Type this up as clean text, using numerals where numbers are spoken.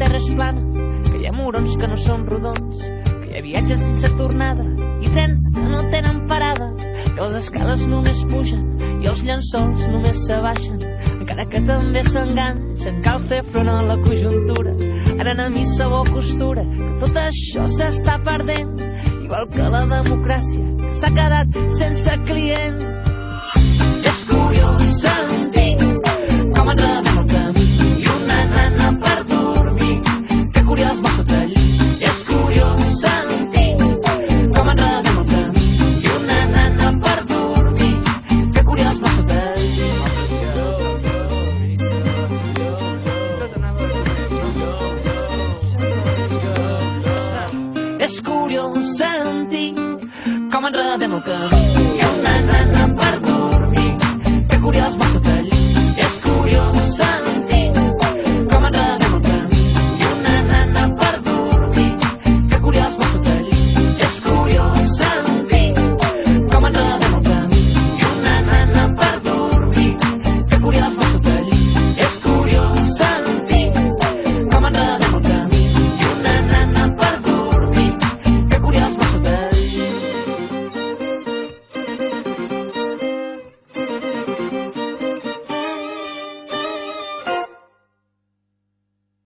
terra és plana, que hi ha morons que no són rodons, que hi ha viatges sense tornada i trens que no tenen parada, que les escales només pugen i els llençols només s'abaixen, encara que també s'enganxen. Cal fer front a la conjuntura, ara a missa o costura, que tot això s'està perdent, igual que la democràcia, que s'ha quedat sense clients. És curiós sentir com enredem el camí i una nana per dormir, que curiós va sota el llit. És curiós sentir com enredem el camí i una nana per dormir, que curiós va sota el llit. És curiós sentir com enredem el camí i una nana per dormir, que curiós va sota el llit.